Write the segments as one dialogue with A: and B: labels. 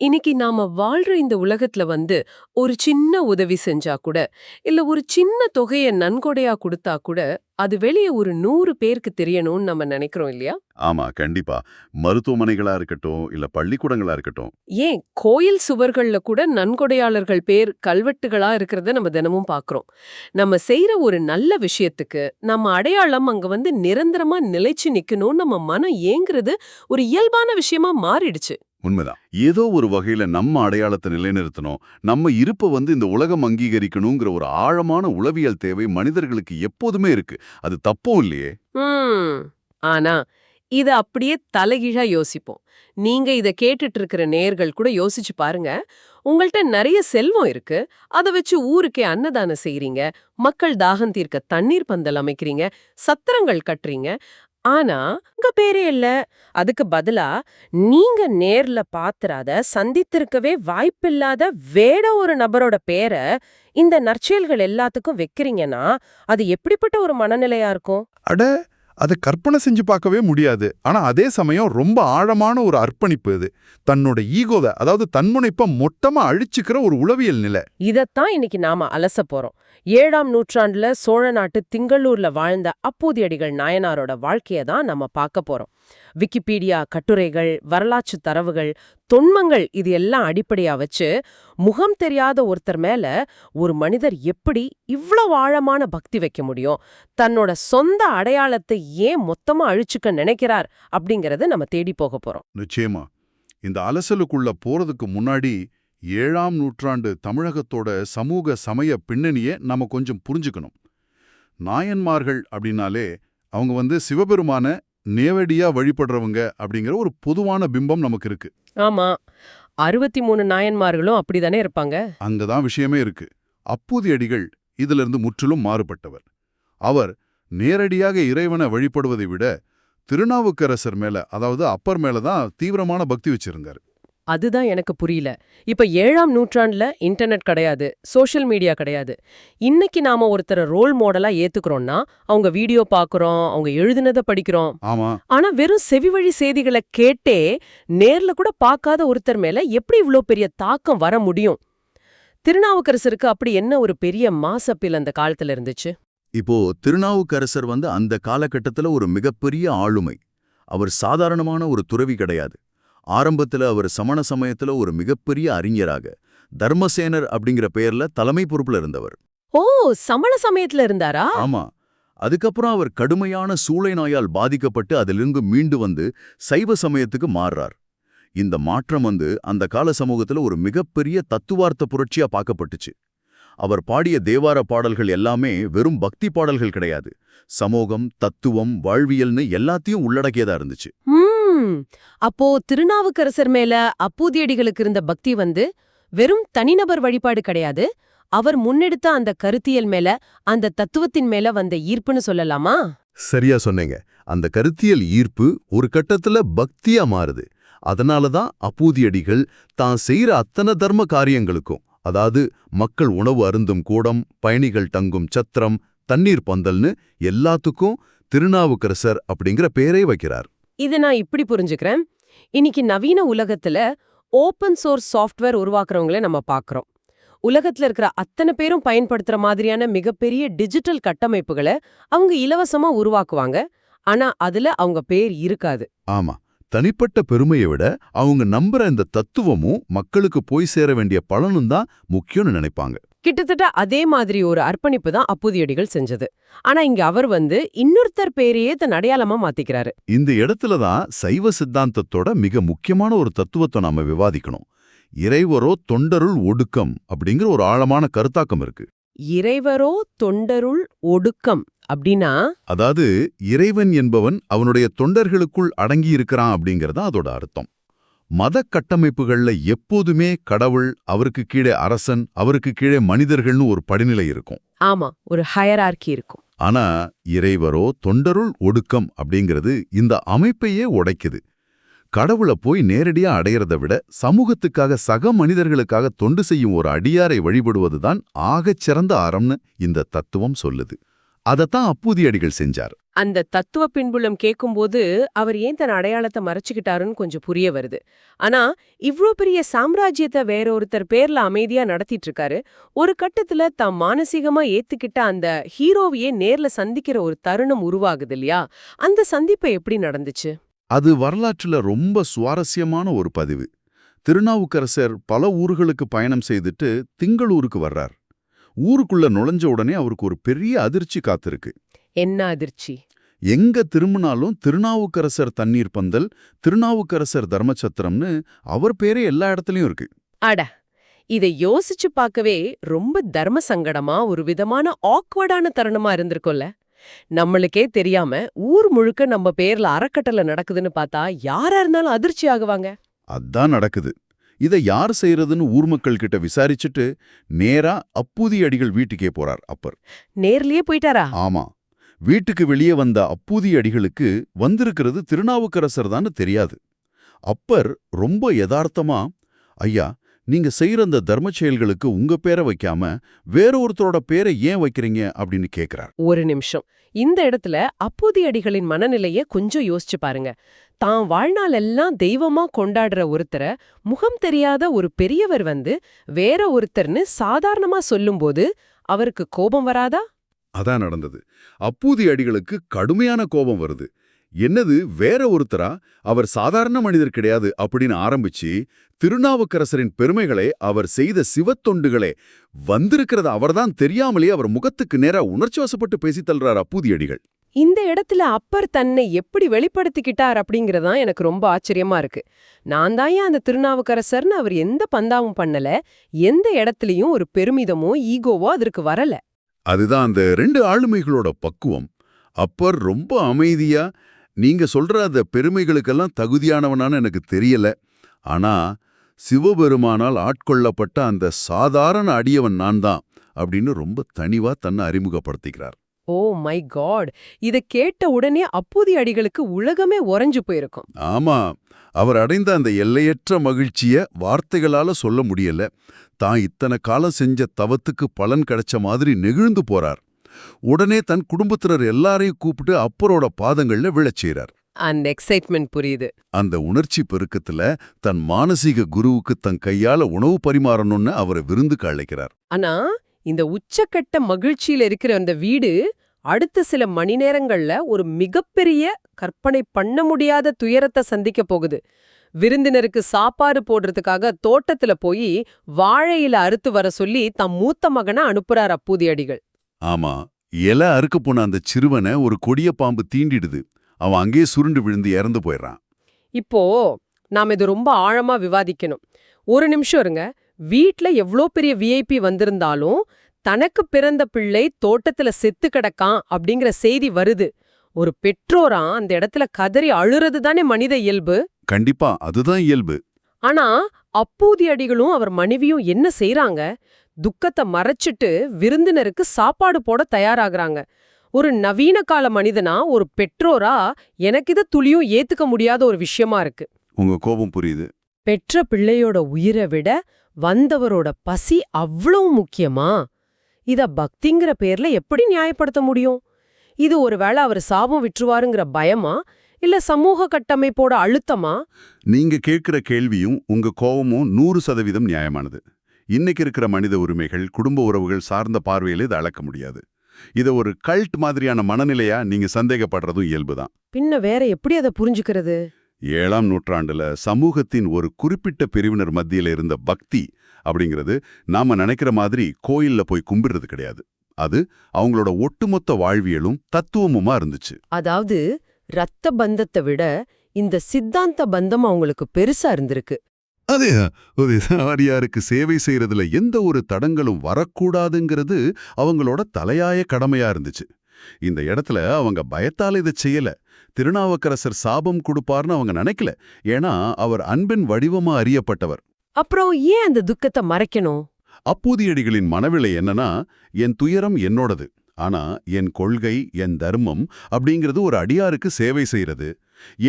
A: இன்னைக்கு நாம வாழ்ற இந்த உலகத்துல ஒரு சின்ன உதவி செஞ்சா கூட, இல்ல ஒரு சின்ன தொகைய நன்கொடையா குடுத்தா கூட, அது வெளிய ஒரு 100 பேருக்கு தெரியணும்னு நம்ம நினைக்கிறோம் இல்லையா?
B: ஆமா, கண்டிப்பா. மருத்துவமனைகளா இருக்கட்டும், இல்ல பள்ளிக்கூடங்களா இருக்கட்டும்.
A: ஏன் கோயில் சுவர்கள்ல கூட நன்கொடையாளர்கள் பேர் கல்வெட்டுகளா இருக்கிறத நம்ம தினமும் பார்க்கிறோம். நம்ம செய்யற ஒரு நல்ல விஷயத்துக்கு நம்ம அடையாளம் அங்க நிரந்தரமா நிலைச்சு நிக்கணும்னு நம்ம மனம் ஏங்குறது ஒரு இயல்பான விஷயமா மாறிடுச்சு.
B: உண்மைதான். ஏதோ ஒரு வகையில நம்ம அடையாளத்தை நிலைநிறுத்தணும், நம்ம இருப்ப இந்த உலகம் அங்கீகரிக்கணுங்கிற ஒரு ஆழமான உளவியல் தேவை மனிதர்களுக்கு எப்போதுமே இருக்கு. அது தப்பும் இல்லையே.
A: ம். ஆனா, இத அப்படியே தலைகீழா யோசிப்போம். நீங்க இத கேட்டுட்டு இருக்கிற நேயர்கள் கூட யோசிச்சு பாருங்க. உங்கள்ட்ட நெறைய செல்வம் இருக்கு. அத வச்சு ஊருக்கே அன்னதானம் செய்றீங்க. மக்கள் தாகம் தீர்க்க தண்ணீர் பந்தல் அமைக்கிறீங்க. சத்திரங்கள் கட்டுறீங்க. ஆனா, உங்க பேரே இல்ல. அதுக்கு பதிலா, நீங்க நேர்ல பாத்திராத, சந்தித்திருக்கவே வாய்ப்பில்லாத வேற ஒரு நபரோட பேர இந்த நற்செயல்கள் எல்லாத்துக்கும் வைக்கிறீங்கன்னா, அது எப்படிப்பட்ட ஒரு மனநிலையா இருக்கும்?
C: அட அத கற்பனை செஞ்சு பார்க்கவே முடியாது. ஆனா அதே சமயம் ரொம்ப ஆழமான ஒரு அர்ப்பணிப்பு இது. தன்னோட ஈகோவ, அதாவது தன்முனைப்ப மொத்தமா அழிச்சுக்கிற ஒரு உளவியல் நிலை.
A: இதத்தான் இன்னைக்கு நாம அலச போறோம். 7ஆம் நூற்றாண்டுல சோழ நாட்டு திங்களூர்ல வாழ்ந்த அப்பூதியடிகள் நாயனாரோட வாழ்க்கைய தான் நம்ம பார்க்க போறோம். விக்கிபீடியா கட்டுரைகள், வரலாற்று தரவுகள், தொன்மங்கள் இது எல்லாம் அடிப்படையா வச்சு முகம் தெரியாத ஒருத்தர் மேல ஒரு மனிதர் எப்படி இவ்வளவு ஆழமான பக்தி வைக்க முடியும், தன்னோட சொந்த அடையாளத்தை ஏன் மொத்தமா அழிச்சுக்க நினைக்கிறார் அப்படிங்கறத நம்ம தேடி போக போறோம்.
C: நிச்சயமா. இந்த அலசலுக்குள்ள போறதுக்கு முன்னாடி 7ஆம் நூற்றாண்டு தமிழகத்தோட சமூக சமய பின்னணியை நாம கொஞ்சம் புரிஞ்சுக்கணும். நாயன்மார்கள் அப்படின்னாலே அவங்க சிவபெருமான நேரடியா வழிபடுறவங்க அப்படிங்கிற ஒரு பொதுவான பிம்பம் நமக்கு இருக்கு.
A: ஆமா, 63 நாயன்மார்களும் அப்படிதானே இருப்பாங்க.
C: அங்கதான் விஷயமே இருக்கு. அப்பூதியடிகள் இதிலிருந்து முற்றிலும் மாறுபட்டவர். அவர் நேரடியாக இறைவனை வழிபடுவதை விட திருநாவுக்கரசர் மேல, அதாவது அப்பர் மேலதான் தீவிரமான பக்தி வச்சிருந்தார்.
A: அதுதான் எனக்கு புரியல. இப்ப 7ஆம் நூற்றாண்டுல இன்டர்நெட் கிடையாது, சோஷியல் மீடியா கிடையாது. இன்னைக்கு நாம ஒருத்தர ரோல் மாடலா ஏத்துக்கிறோம்னா, அவங்க வீடியோ பாக்குறோம், அவங்க எழுதினத படிக்கிறோம்.
C: ஆமா.
A: ஆனா வெறும் செவிவழி செய்திகளை கேட்டே நேர்ல கூட பார்க்காத ஒருத்தர் மேல எப்படி இவ்ளோ பெரிய தாக்கம் வர முடியும்? திருநாவுக்கரசருக்கு அப்படி என்ன ஒரு பெரிய மாசப்பில் அந்த காலத்துல இருந்துச்சு?
B: இப்போ திருநாவுக்கரசர் அந்த காலகட்டத்துல ஒரு மிகப்பெரிய ஆளுமை. அவர் சாதாரணமான ஒரு துறவி கிடையாது. ஆரம்பத்துல அவர் சமண சமயத்துல ஒரு மிகப்பெரிய அறிஞராக, தர்மசேனர் அப்படிங்கிற பெயர்ல தலைமை பொறுப்புல இருந்தவர்.
A: ஓ, சமண சமயத்துல இருந்தாரா?
B: ஆமா. அதுக்கப்புறம் அவர் கடுமையான சூளை நோயால் பாதிக்கப்பட்டு அதிலிருந்து மீண்டு சைவ சமயத்துக்கு மாறுறார். இந்த மாற்றம் அந்த கால சமூகத்துல ஒரு மிகப்பெரிய தத்துவார்த்த புரட்சியா பார்க்கப்பட்டுச்சு. அவர் பாடிய தேவார பாடல்கள் எல்லாமே வெறும் பக்தி பாடல்கள் கிடையாது. சமூகம், தத்துவம், வாழ்வியல்னு எல்லாத்தையும் உள்ளடக்கியதா இருந்துச்சு.
A: அப்போ திருநாவுக்கரசர் மேல அப்பூதியடிகளுக்கு இருந்த பக்தி வெறும் தனிநபர் வழிபாடு கிடையாது, அவர் முன்னெடுத்த அந்த கருத்தியல் மேல, அந்த தத்துவத்தின் மேல வந்த ஈர்ப்புன்னு சொல்லலாமா?
B: சரியா சொன்னீங்க. அந்த கருத்தியல் ஈர்ப்பு ஒரு கட்டத்துல பக்தியா மாறுது. அதனாலதான் அப்பூதியடிகள் தான் செய்யற அத்தனை தர்ம காரியங்களுக்கும், அதாவது மக்கள் உணவு அருந்தும் கூடம், பயணிகள் தங்கும் சத்திரம், தண்ணீர் பந்தல்னு எல்லாத்துக்கும் திருநாவுக்கரசர் அப்படிங்கிற பேரை வைக்கிறார்.
A: இதை நான் இப்படி புரிஞ்சுக்கிறேன். இன்னைக்கு நவீன உலகத்துல ஓபன் சோர்ஸ் சாஃப்ட்வேர் உருவாக்குறவங்கள நம்ம பார்க்கறோம். உலகத்துல இருக்கிற அத்தனை பேரும் பயன்படுத்துற மாதிரியான மிகப்பெரிய டிஜிட்டல் கட்டமைப்புகளை அவங்க இலவசமா உருவாக்குவாங்க. ஆனா அதுல அவங்க பேர் இருக்காது.
B: ஆமா. தனிப்பட்ட பெருமையை விட அவங்க நம்புற இந்த தத்துவமும் மக்களுக்கு போய் சேர வேண்டிய பலனும் தான் முக்கியம்னு நினைப்பாங்க.
A: கிட்டத்தட்ட அதே மாதிரி ஒரு அர்ப்பணிப்பு தான் அப்பூதியடிகள் செஞ்சது. ஆனா இங்க அவர் இன்னொருத்தர் பேரையே தன் அடையாளமா மாத்திக்கிறாரு.
B: இந்த இடத்துல தான் சைவ சித்தாந்தத்தோட மிக முக்கியமான ஒரு தத்துவத்தை நாம விவாதிக்கணும். இறைவரோ தொண்டருள் ஒடுக்கம் அப்படிங்கிற ஒரு ஆழமான கருத்தாக்கம் இருக்கு.
A: இறைவரோ தொண்டருள் ஒடுக்கம் அப்படின்னா,
B: அதாவது இறைவன் என்பவன் அவனுடைய தொண்டர்களுக்குள் அடங்கி இருக்கிறான் அப்படிங்கறதா அதோட அர்த்தம். மத கட்டமைப்புகள்ல எப்போதுமே கடவுள், அவருக்கு கீழே அரசன், அவருக்கு கீழே மனிதர்கள்னு ஒரு படிநிலை இருக்கும்.
A: ஆமா, ஒரு ஹயரார்கி இருக்கும்.
B: ஆனா இறைவரோ தொண்டருள் ஒடுக்கம் அப்படிங்கிறது இந்த அமைப்பையே உடைக்குது. கடவுளை போய் நேரடியா அடையறதை விட சமூகத்துக்காக, சக மனிதர்களுக்காக தொண்டு செய்யும் ஒரு அடியாரை வழிபடுவதுதான் ஆகச் சிறந்த அறம்னு இந்த தத்துவம் சொல்லுது. அதத்தான் அப்பூதியடிகள் செஞ்சார்.
A: அந்த தத்துவ பின்புலம் கேட்கும்போது அவர் ஏன் தன் அடையாளத்தை மறைச்சுக்கிட்டாருன்னு கொஞ்சம் புரிய வருது. ஆனா இவ்ளோ பெரிய சாம்ராஜ்யத்தை வேற ஒருத்தர் பேர்ல அமைதியா நடத்திட்டு இருக்காரு. ஒரு கட்டத்துல தாம் மானசீகமா ஏத்துக்கிட்ட அந்த ஹீரோவையே நேர்ல சந்திக்கிற ஒரு தருணம் உருவாகுது இல்லையா? அந்த சந்திப்பு எப்படி நடந்துச்சு?
C: அது வரலாற்றுல ரொம்ப சுவாரஸ்யமான ஒரு பதிவு. திருநாவுக்கரசர் பல ஊர்களுக்கு பயணம் செய்துட்டு திங்களூருக்கு வர்றார். ஊருக்குள்ள நுழைஞ்ச உடனே அவருக்கு ஒரு பெரிய அதிர்ச்சி காத்திருக்கு.
A: என்ன அதிர்ச்சி!
C: எங்க திரும்பினாலும் திருநாவுக்கரசர் தண்ணீர் பந்தல், திருநாவுக்கரசர் தர்மசத்திரம்னு அவர் பேரே எல்லா இடத்துலயும் இருக்கு.
A: அட, இதை யோசிச்சு பார்க்கவே ரொம்ப தர்ம சங்கடமா ஒரு விதமான ஆக்வர்டான தருணமா இருந்திருக்கும்ல. நம்மளுக்கே தெரியாம ஊர் முழுக்க நம்ம பேர்ல அறக்கட்டளை நடக்குதுன்னு பார்த்தா யாரா இருந்தாலும் அதிர்ச்சி ஆகுவாங்க.
C: அதான் நடக்குது. இதை யார் செய்யறதுன்னு ஊர் மக்கள் கிட்ட விசாரிச்சுட்டு நேரா அப்பூதி அடிகள் வீட்டுக்கே போறார் அப்பர்.
A: நேர்லயே போயிட்டாரா?
C: ஆமா, வீட்டுக்கு வெளியே வந்த அப்பூதி அடிகளுக்கு வந்திருக்கிறது திருநாவுக்கரசர் தான்னு தெரியாது. அப்பர் ரொம்ப யதார்த்தமா, ஐயா, நீங்க செய்யற அந்த தர்ம செயல்களுக்கு உங்க பேரை வைக்காம வேற ஒருத்தரோட பேரை ஏன் வைக்கிறீங்க அப்படின்னு கேக்குறார்.
A: ஒரு நிமிஷம். இந்த இடத்துல அப்பூதி அடிகளின் மனநிலைய கொஞ்சம் யோசிச்சு பாருங்க. தான் வாழ்நாள் எல்லாம் தெய்வமா கொண்டாடுற ஒருத்தரை முகம் தெரியாத ஒரு பெரியவர் வந்து வேற ஒருத்தர்னு சாதாரணமா சொல்லும்போது அவருக்கு கோபம் வராதா?
C: அதான் நடந்தது. அப்பூதி அடிகளுக்கு கடுமையான கோபம் வருது. என்னது வேற ஒருத்தரா, அவர் சாதாரண மனிதர் கிடையாது அப்படின்னு ஆரம்பிச்சு திருநாவுக்கரசரின் பெருமைகளை, அவர் செய்த சிவத்தொண்டுகளே வந்திருக்கிறத அவர்தான் தெரியாமலேயே அவர் முகத்துக்கு நேரா உணர்ச்சிவசப்பட்டு பேசி தள்ளுறார் அப்பூதி அடிகள்.
A: இந்த இடத்துல அப்பர் தன்னை எப்படி வெளிப்படுத்திக்கிட்டார் அப்படிங்கறதான் எனக்கு ரொம்ப ஆச்சரியமா இருக்கு. நான் தான் ஏன் அந்த திருநாவுக்கரசர்னு அவர் எந்த பந்தாவும் பண்ணல, எந்த இடத்துலயும் ஒரு பெருமிதமோ ஈகோவோ அதற்கு வரல.
C: அதுதான் அந்த ரெண்டு ஆளுமைகளோட பக்குவம். அப்பர் ரொம்ப அமைதியா, நீங்க சொல்ற அந்த பெருமைகளுக்கெல்லாம் தகுதியானவனான்னு எனக்கு தெரியல, ஆனா சிவபெருமானால் ஆட்கொள்ளப்பட்ட அந்த சாதாரண அடியவன் நான் தான் அப்படின்னு ரொம்ப தனிவா தன்னை அறிமுகப்படுத்திக்கிறார்.
A: Oh my God! இத கேட்ட உடனே அப்பூதி அடிகளுக்கு உலகமே உறைஞ்சு போயிருக்கும்.
C: ஆமா, அவர் அடைந்த அந்த எல்லையற்ற மகிழ்ச்சிய வார்த்தைகளால சொல்ல முடியல. தான் இத்தனை காலம் செஞ்ச தவத்துக்கு பலன் கிடைச்ச மாதிரி நெகிழ்ந்து போறார். உடனே தன் குடும்பத்தினர் எல்லாரையும் கூப்பிட்டு அப்பரோட பாதங்கள்ல விழச் செய்றார்.
A: அந்த எக்ஸைட்மெண்ட் புரியுது.
C: அந்த உணர்ச்சி பெருக்கத்துல தன் மானசீக குருவுக்கு தன் கையால உணவு பரிமாறணும்னு அவரை விருந்துக்கு அழைக்கிறார்.
A: ஆனா இந்த உச்சக்கட்ட மகிழ்ச்சியில இருக்கிற அந்த வீடு அடுத்த சில மணி நேரங்கள்ல ஒரு மிகப்பெரிய கற்பனை பண்ண முடியாத துயரத்தை சந்திக்க போகுது. விருந்தினருக்கு சாப்பாடு போடுறதுக்காக தோட்டத்துல போய் வாழையில அறுத்து வர சொல்லி தம் மூத்த மகனை அனுப்புறார் அப்பூதி அடிகள்.
C: ஆமா, இலை அறுக்க போன அந்த சிறுவனை ஒரு கொடிய பாம்பு தீண்டிடுது. அவன் அங்கேயே சுருண்டு விழுந்து இறந்து போயிடுறான்.
A: இப்போ நாம இது ரொம்ப ஆழமா விவாதிக்கணும். ஒரு நிமிஷம் இருங்க. வீட்ல எவ்ளோ பெரிய விஐபி வந்திருந்தாலும் தனக்கு பிறந்த பிள்ளை தோட்டத்துல செத்து கிடக்கான் அப்படிங்கிற செய்தி வருது. ஒரு பெற்றோரா அந்த இடத்துல கதறி அழுறது தானே மனித இயல்பு.
C: கண்டிப்பா அதுதான் இயல்பு.
A: ஆனா அப்பூதி அடிகளும் அவர் மனைவியும் என்ன செய்றாங்க? துக்கத்தை மறைச்சிட்டு விருந்தினருக்கு சாப்பாடு போட தயாராகிறாங்க. ஒரு நவீன கால மனிதனா, ஒரு பெற்றோரா எனக்கு இத துளியும் ஏத்துக்க முடியாத ஒரு விஷயமா இருக்கு.
C: உங்க கோபம் புரியுது.
A: பெற்ற பிள்ளையோட உயிரை விட வந்தவரோட பசி அவ்வளவு முக்கியமா? இத பக்திங்கிற பேர்ல எப்படி நியாயப்படுத்த முடியும்? இது ஒருவேளை அவர் சாபம் விட்டுருவாருங்கிற பயமா, இல்ல சமூக கட்டமைப்போட அழுத்தமா?
C: நீங்க கேட்கிற கேள்வியும் உங்க கோபமும் 100% நியாயமானது. இன்னைக்கு இருக்கிற மனித உரிமைகள், குடும்ப உறவுகள் சார்ந்த பார்வையில இதை அளக்க முடியாது. இத ஒரு கல்ட் மாதிரியான மனநிலையா நீங்க சந்தேகப்படுறதும் இயல்புதான்.
A: பின்ன வேற எப்படி அதை புரிஞ்சுக்கிறது?
C: 7ஆம் நூற்றாண்டுல சமூகத்தின் ஒரு குறிப்பிட்ட பிரிவினர் மத்தியில இருந்த பக்தி அப்படிங்கிறது நாம நினைக்கிற மாதிரி கோயில்ல போய் கும்பிடுறது கிடையாது. அது அவங்களோட ஒட்டுமொத்த வாழ்வியலும் தத்துவமுமா இருந்துச்சு.
A: அதாவது ரத்த பந்தத்தை விட இந்த சித்தாந்த பந்தம் அவங்களுக்கு பெருசா இருந்திருக்கு.
C: அதே ஒரு சாரியாருக்கு சேவை செய்யறதுல எந்த ஒரு தடங்களும் வரக்கூடாதுங்கிறது அவங்களோட தலையாய கடமையா இருந்துச்சு. இந்த இடத்துல அவங்க பயத்தால இதை செய்யல. திருநாவுக்கரசர் சாபம் கொடுப்பார்னு அவங்க நினைக்கல. ஏன்னா அவர் அன்பின் வடிவமா அறியப்பட்டவர்.
A: அப்புறம் ஏன் அந்த துக்கத்தை மறைக்கணும்?
C: அப்பூதியடிகளின் மனவிலை என்னன்னா, என் துயரம் என்னோடது, ஆனா என் கொள்கை, என் தர்மம் அப்படிங்கிறது ஒரு அடியாருக்கு சேவை செய்யறது.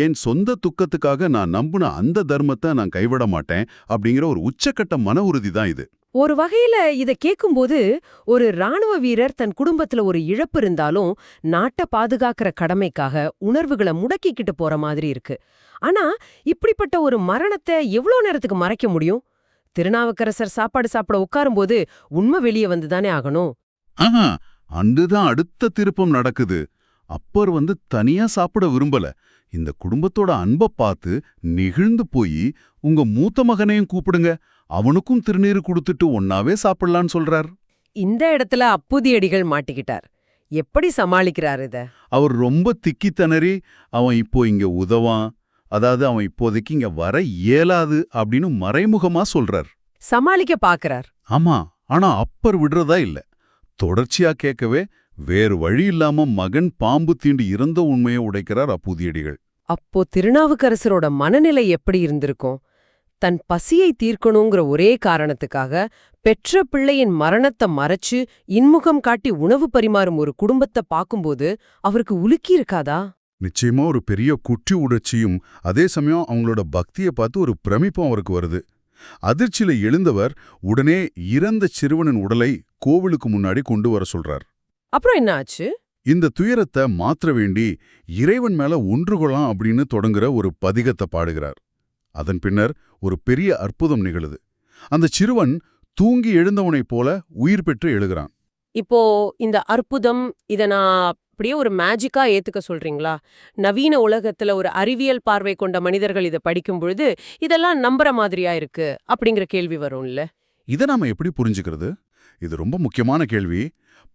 C: என் சொந்த துக்கத்துக்காக நான் நம்புன அந்த தர்மத்தை நான் கைவிட மாட்டேன் அப்படிங்கிற ஒரு உச்சக்கட்ட மன உறுதி தான் இது.
A: ஒரு வகையில இத கேக்கும்போது ஒரு ராணுவ வீரர் தன் குடும்பத்துல ஒரு இழப்பு இருந்தாலும் நாட்டை பாதுகாக்கிற கடமைக்காக உணர்வுகளை முடக்கிக்கிட்டு போற மாதிரி இருக்கு. ஆனா இப்படிப்பட்ட ஒரு மரணத்தை எவ்வளோ நேரத்துக்கு மறைக்க முடியும்? திருநாவுக்கரசர் சாப்பாடு சாப்பிட உட்காரும்போது உண்மை வெளியே வந்துதானே ஆகணும்.
C: ஆஹா, அன்றுதான் அடுத்த திருப்பம் நடக்குது. அப்பர் தனியா சாப்பிட விரும்பல. இந்த குடும்பத்தோட அன்பை பார்த்து நெகிழ்ந்து போய் உங்க மூத்த மகனையும் கூப்பிடுங்க, அவனுக்கும் திருநீறு கொடுத்துட்டு ஒன்னாவே சாப்பிடலான்னு சொல்றார்.
A: இந்த இடத்துல அப்புதியடிகள் மாட்டிக்கிட்டார். எப்படி சமாளிக்கிறார் இத?
C: அவர் ரொம்ப திக்கி திணறி அவன் இப்போ இங்க உதவான், அதாவது அவன் இப்போதைக்கு இங்க வர இயலாது அப்படின்னு மறைமுகமா சொல்றார்.
A: சமாளிக்க பாக்குறார்.
C: ஆமா, ஆனா அப்பர் விடுறதா இல்ல. தொடர்ச்சியா கேட்கவே வேறு வழி இல்லாம மகன் பாம்பு தீண்டி இறந்த உண்மையை உடைக்கிறார் அப்புதியடிகள்.
A: அப்போ திருநாவுக்கரசரோட மனநிலை எப்படி இருந்திருக்கும்? தன் பசியை தீர்க்கணுங்கிற ஒரே காரணத்துக்காக பெற்ற பிள்ளையின் மரணத்தை மறைச்சு இன்முகம் காட்டி உணவு பரிமாறும் ஒரு குடும்பத்தை பார்க்கும்போது அவருக்கு உலுக்கி இருக்காதா?
C: நிச்சயமா ஒரு பெரிய குற்றி உணர்ச்சியும் அதே சமயம் அவங்களோட பக்தியை பார்த்து ஒரு பிரமிப்பும் அவருக்கு வருது. அதிர்ச்சியில எழுந்தவர் உடனே இறந்த சிறுவனின் உடலை கோவிலுக்கு முன்னாடி கொண்டு வர சொல்றார்.
A: அப்புறம் என்ன ஆச்சு?
C: இந்த துயரத்தை மாற்ற வேண்டி இறைவன் மேல ஒன்று கொள்ளலாம் அப்படின்னு தொடங்குற ஒரு பதிகத்தை பாடுகிறார். அதன் பின்னர் ஒரு பெரிய அற்புதம் நிகழுது. அந்த சிறுவன் தூங்கி எழுந்தவனைப் போல உயிர் பெற்று எழுகிறான்.
A: இப்போ இந்த அற்புதம் இத நான் அப்படியே ஒரு மேஜிக்கா ஏத்துக்க சொல்றீங்களா? நவீன உலகத்துல ஒரு அறிவியல் பார்வை கொண்ட மனிதர்கள் இத படிக்கும் பொழுது இதெல்லாம் நம்புற மாதிரியா இருக்கு அப்படிங்கிற கேள்வி வரும்ல.
C: இதை நாம எப்படி புரிஞ்சுக்கிறது? இது ரொம்ப முக்கியமான கேள்வி.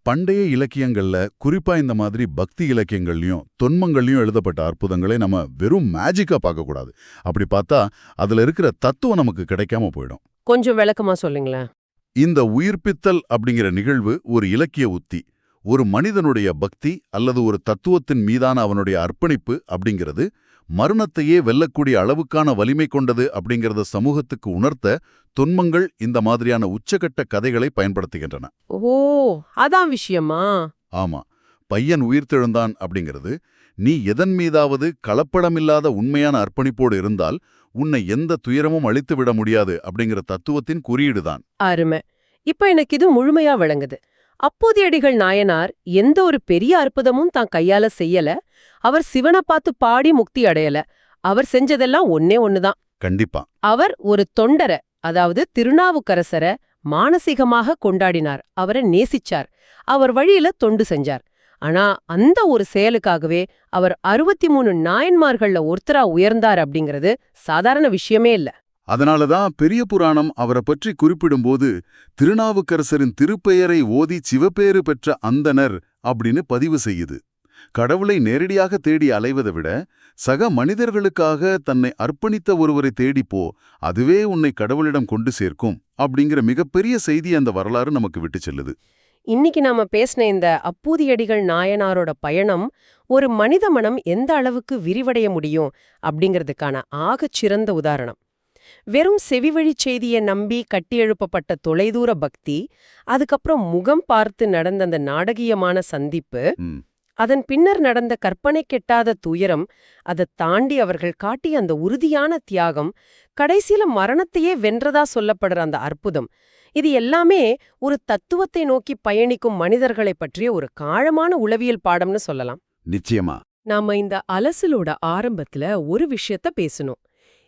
C: பண்டைய இலக்கியங்கள்ல, குறிப்பா இந்த மாதிரி பக்தி இலக்கியங்கள்லயும் தொன்மங்கள்லயும் எழுதப்பட்ட அற்புதங்களை நம்ம வெறும் மேஜிக்கா பார்க்கக்கூடாது. அப்படி பார்த்தா அதுல இருக்கிற தத்துவம் நமக்கு கிடைக்காம போயிடும்.
A: கொஞ்சம் விளக்கமா சொல்லுங்களேன்.
C: இந்த உயிர்ப்பித்தல் அப்படிங்கிற நிகழ்வு ஒரு இலக்கிய உத்தி. ஒரு மனிதனுடைய பக்தி அல்லது ஒரு தத்துவத்தின் மீதான அவனுடைய அர்ப்பணிப்பு அப்படிங்கிறது மரணத்தையே வெல்லக்கூடிய அளவுக்கான வலிமை கொண்டது அப்படிங்கிறத சமூகத்துக்கு உணர்த்த தொன்மங்கள் இந்த மாதிரியான உச்சகட்ட கதைகளை பயன்படுத்துகின்றன.
A: ஓ, அதான் விஷயமா?
C: ஆமா, பையன் உயிர்த்தெழுந்தான் அப்படிங்கிறது நீ எதன் மீதாவது கலப்படமில்லாத உண்மையான அர்ப்பணிப்போடு இருந்தால் உன்னை எந்த துயரமும் அழித்துவிட முடியாது அப்படிங்கிற தத்துவத்தின் குறியீடுதான்.
A: அருமை. இப்ப எனக்கு இது முழுமையா விளங்குது. அப்போதியடிகள் நாயனார் எந்த ஒரு பெரிய அற்புதமும் தான் கையால செய்யல. அவர் சிவனை பார்த்து பாடி முக்தி அடையல. அவர் செஞ்சதெல்லாம் ஒன்னே ஒண்ணுதான்.
C: கண்டிப்பா.
A: அவர் ஒரு தொண்டர, அதாவது திருநாவுக்கரசரை மானசீகமாக கொண்டாடினார். அவரை நேசிச்சார். அவர் வழியில தொண்டு செஞ்சார். ஆனா அந்த ஒரு செயலுக்காகவே அவர் 63 நாயன்மார்கள்ல ஒருத்தரா உயர்ந்தார் அப்படிங்கிறது சாதாரண விஷயமே இல்ல.
C: அதனாலதான் பெரிய புராணம் அவரை பற்றி குறிப்பிடும்போது திருநாவுக்கரசரின் திருப்பெயரை ஓதி சிவப்பேறு பெற்ற அந்தணர் அப்படின்னு பதிவு செய்யுது. கடவுளை நேரடியாக தேடி அலைவதை விட சக மனிதர்களுக்காக தன்னை அர்ப்பணித்த ஒருவரை தேடிப்போ, அதுவே உன்னை கடவுளிடம் கொண்டு சேர்க்கும் அப்படிங்கிற மிகப்பெரிய செய்தி அந்த வரலாறு நமக்கு விட்டு செல்லுது.
A: இன்னைக்கு நாம பேசின இந்த அப்பூதியடிகள் நாயனாரோட பயணம் ஒரு மனித மனம் எந்த அளவுக்கு விரிவடைய முடியும் அப்படிங்கிறதுக்கான ஆகச்சிறந்த உதாரணம். வெறும் செவிவழி செய்தியை நம்பி கட்டியெழுப்பப்பட்ட தொலைதூர பக்தி, அதுக்கப்புறம் முகம் பார்த்து நடந்த அந்த நாடகீயமான சந்திப்பு, அதன் பின்னர் நடந்த கற்பனை கெட்டாத துயரம், அதை தாண்டி அவர்கள் காட்டிய அந்த உறுதியான தியாகம், கடைசியில மரணத்தையே வென்றதா சொல்லப்படுற அந்த அற்புதம், இது எல்லாமே ஒரு தத்துவத்தை நோக்கி பயணிக்கும் மனிதர்களை பற்றிய ஒரு ஆழமான உளவியல் பாடம்னு சொல்லலாம்.
B: நிச்சயமா.
A: நாம இந்த அலசலோட ஆரம்பத்துல ஒரு விஷயத்த பேசணும்.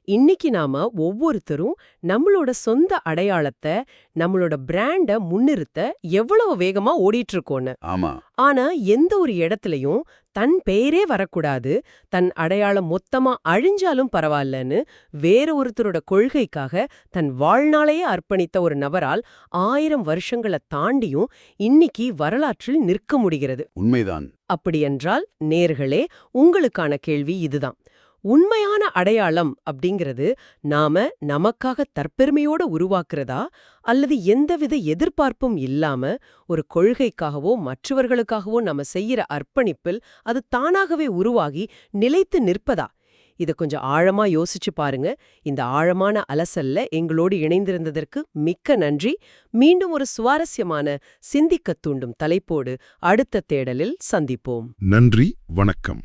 A: இன்னைக்கு நாம ஒவ்வொருத்தரும் நம்மளோட சொந்த அடையாளத்தை, நம்மளோட பிராண்ட முன்னிறுத்த எவ்வளவு வேகமா ஓடிட்டு இருக்கோன்னு.
B: ஆமா.
A: ஆனா எந்த ஒரு இடத்துலயும் தன் பெயரே வரக்கூடாது, தன் அடையாளம் மொத்தமா அழிஞ்சாலும் பரவாயில்லன்னு வேற ஒருத்தரோட கொள்கைக்காக தன் வாழ்நாளையே அர்ப்பணித்த ஒரு நபரால் 1000 வருஷங்களை தாண்டியும் இன்னைக்கு வரலாற்றில் நிற்க முடிகிறது.
B: உண்மைதான்.
A: அப்படியென்றால் நேர்களே, உங்களுக்கான கேள்வி இதுதான். உண்மையான அடையாளம் அப்படிங்கிறது நாம நமக்காக தற்பெருமையோட உருவாக்குறதா, அல்லது எந்தவித எதிர்பார்ப்பும் இல்லாம ஒரு கொள்கைக்காகவோ மற்றவர்களுக்காகவோ நம்ம செய்யற அர்ப்பணிப்பில் அது தானாகவே உருவாகி நிலைத்து நிற்பதா? இத கொஞ்சம் ஆழமா யோசிச்சு பாருங்க. இந்த ஆழமான அலசல்ல எங்களோடு இணைந்திருந்ததற்கு மிக்க நன்றி. மீண்டும் ஒரு சுவாரஸ்யமான சிந்திக்கத் தூண்டும் தலைப்போடு அடுத்த தேடலில் சந்திப்போம்.
C: நன்றி, வணக்கம்.